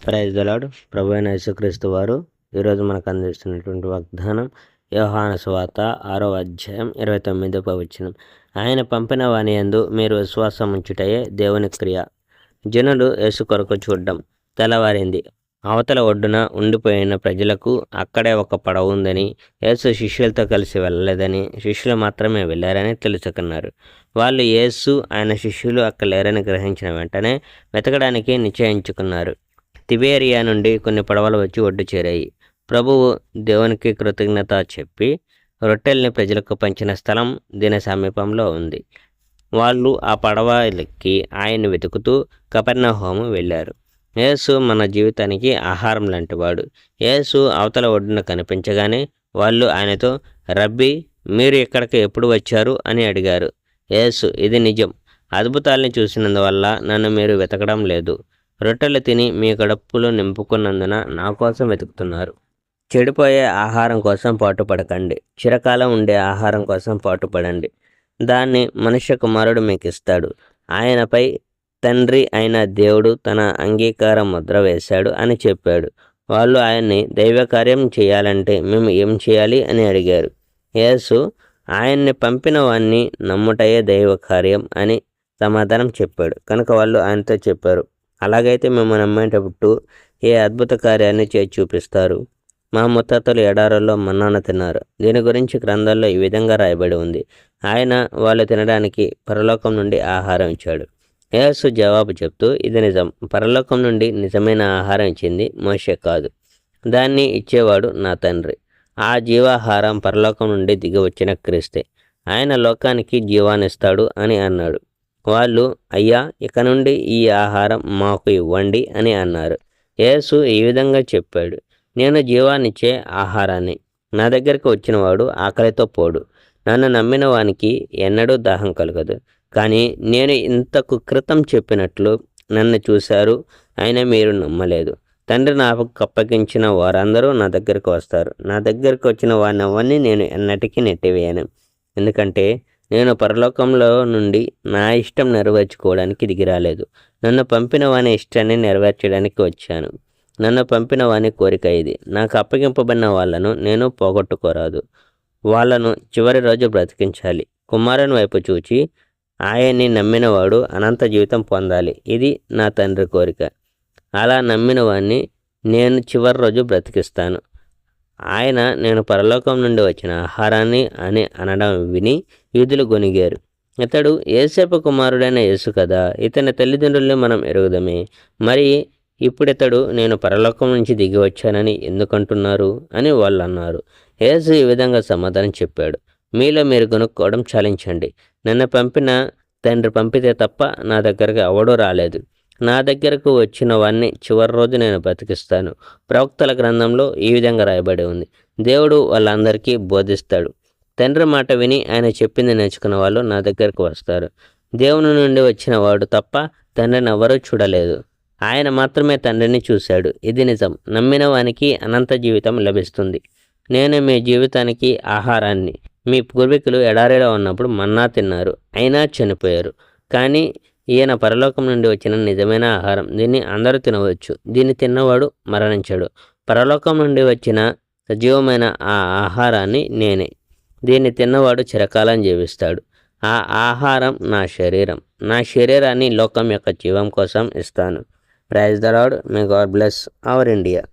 Praise the lord. ప్రభు అయిన యేసుక్రీస్తు వారు ఈరోజు మనకు అందిస్తున్నటువంటి వాగ్దానం యోహాను సువార్త 6వ అధ్యాయం 29వ వచనం. ఆయన పంపిన వాని యందు మీరు విశ్వాసం ఉంచుటయే దేవుని క్రియ. జనులు యేసు కొరకు చూడడం. తెల్లవారింది. అవతల ఒడ్డున ఉండిపోయిన ప్రజలకు అక్కడే ఒక పడవ ఉందని, యేసు శిష్యులతో కలిసి వెళ్ళలేదని, శిష్యులు మాత్రమే వెళ్ళారని తెలుసుకున్నారు. వాళ్ళు యేసు ఆయన శిష్యులు అక్కడ లేరని గ్రహించిన వెంటనే వెతకడానికి నిశ్చయించుకున్నారు. తిబేరియా నుండి కొన్ని పడవలు వచ్చి ఒడ్డు చేరాయి. ప్రభువు దేవునికి కృతజ్ఞత చెప్పి రొట్టెల్ని ప్రజలకు పంచిన స్థలం దీని సమీపంలో ఉంది. వాళ్ళు ఆ పడవ ఎక్కి ఆయన్ని వెతుకుతూ కపెర్నహూము వెళ్ళారు. యేసు మన జీవితానికి ఆహారం లాంటివాడు. యేసు అవతల ఒడ్డున కనిపించగానే వాళ్ళు ఆయనతో, రబ్బీ, మీరు ఇక్కడికి ఎప్పుడు వచ్చారు అని అడిగారు. యేసు, ఇది నిజం. అద్భుతాల్ని చూసినందువల్ల నన్ను మీరు వెతకడం లేదు. రొట్టెలు తిని మీ కడుపులు నింపుకున్నందున నా కోసం వెతుకుతున్నారు. చెడిపోయే ఆహారం కోసం పాటుపడకండి, చిరకాలం ఉండే ఆహారం కోసం పాటుపడండి. దాన్ని మనుష్య కుమారుడు మీకు ఇస్తాడు. ఆయనపై తండ్రి అయిన దేవుడు తన అంగీకార ముద్ర వేశాడు అని చెప్పాడు. వాళ్ళు ఆయన్ని, దైవకార్యం చేయాలంటే మేము ఏం చేయాలి అని అడిగారు. యేసు, ఆయన్ని పంపిన వాణ్ణి నమ్ముటయే దైవ కార్యం అని సమాధానం చెప్పాడు. కనుక వాళ్ళు ఆయనతో చెప్పారు, అలాగైతే మేము నమ్మేటప్పుడు ఏ అద్భుత కార్యాన్ని చేసి చూపిస్తారు? మా ముత్తాతలు ఎడారుల్లో మన్నాను తిన్నారు. దీని గురించి గ్రంథాల్లో ఈ విధంగా రాయబడి ఉంది, ఆయన వాళ్ళు తినడానికి పరలోకం నుండి ఆహారం ఇచ్చాడు. యేసు జవాబు చెప్తూ, ఇది నిజం. పరలోకం నుండి నిజమైన ఆహారం ఇచ్చింది మోషే కాదు, దాన్ని ఇచ్చేవాడు నా తండ్రి. ఆ జీవాహారం పరలోకం నుండి దిగి వచ్చిన క్రీస్తే. ఆయన లోకానికి జీవాన్నిస్తాడు అని అన్నాడు. వాళ్ళు, అయ్యా, ఇక నుండి ఈ ఆహారం మాకు ఇవ్వండి అని అన్నారు. యేసు ఈ విధంగా చెప్పాడు, నేను జీవాన్నిచ్చే ఆహారాన్ని. నా దగ్గరికి వచ్చినవాడు ఆకలితో పోడు. నన్ను నమ్మిన వానికి ఎన్నడూ దాహం కలగదు. కానీ నేను ఇంతకు క్రితం చెప్పినట్లు నన్ను చూశారు, అయినా మీరు నమ్మలేదు. తండ్రి నాకు అప్పగించిన వారందరూ నా దగ్గరికి వస్తారు. నా దగ్గరికి వచ్చిన వారిని నేను ఎన్నటికీ నెట్టివేయను. ఎందుకంటే నేను పరలోకంలో నుండి నా ఇష్టం నెరవేర్చుకోవడానికి దిగి రాలేదు. నన్ను పంపిన వాని ఇష్టాన్ని నెరవేర్చడానికి వచ్చాను. నన్ను పంపిన వాని కోరిక ఇది, నాకు అప్పగింపబడిన వాళ్ళను నేను పోగొట్టుకోరాదు. వాళ్ళను చివరి రోజు బ్రతికించాలి. కుమారుని వైపు చూచి ఆయన్ని నమ్మినవాడు అనంత జీవితం పొందాలి. ఇది నా తండ్రి కోరిక. అలా నమ్మిన వాడిని నేను చివరి రోజు బ్రతికిస్తాను. ఆయన, నేను పరలోకం నుండి వచ్చిన ఆహారాన్ని అని అనడం విని యూదులు గొనిగారు. ఇతడు యోసేపు కుమారుడైన యేసు కదా, ఇతని తల్లిదండ్రుల్ని మనం ఎరుగుదమే. మరి ఇప్పుడితడు నేను పరలోకం నుంచి దిగి వచ్చానని ఎందుకంటున్నారు అని వాళ్ళు అన్నారు. యేసు ఈ విధంగా సమాధానం చెప్పాడు, మీలో మీరు కొనుక్కోవడం చాలించండి. నన్ను పంపిన తండ్రి పంపితే తప్ప నా దగ్గరకు ఎవడూ రాలేదు. నా దగ్గరకు వచ్చిన వాడిని చివరి రోజు నేను బ్రతికిస్తాను. ప్రవక్తల గ్రంథంలో ఈ విధంగా రాయబడి ఉంది, దేవుడు వాళ్ళందరికీ బోధిస్తాడు. తండ్రి మాట విని ఆయన చెప్పింది నేర్చుకున్న వాళ్ళు నా దగ్గరకు వస్తారు. దేవుని నుండి వచ్చిన వాడు తప్ప తండ్రిని ఎవరూ చూడలేదు. ఆయన మాత్రమే తండ్రిని చూశాడు. ఇది నిజం. నమ్మిన వానికి అనంత జీవితం లభిస్తుంది. నేను మీ జీవితానికి ఆహారాన్ని. మీ పూర్వీకులు ఎడారిలో ఉన్నప్పుడు మన్నా తిన్నారు, అయినా చనిపోయారు. కానీ ఈయన పరలోకం నుండి వచ్చిన నిజమైన ఆహారం. దీన్ని అందరూ తినవచ్చు. దీన్ని తిన్నవాడు మరణించడు. పరలోకం నుండి వచ్చిన సజీవమైన ఆ ఆహారాన్ని నేనే. దీన్ని తిన్నవాడు చిరకాలం జీవిస్తాడు. ఆ ఆహారం నా శరీరం. నా శరీరాన్ని లోకం యొక్క జీవం కోసం ఇస్తాను. Praise the Lord. May God bless our India.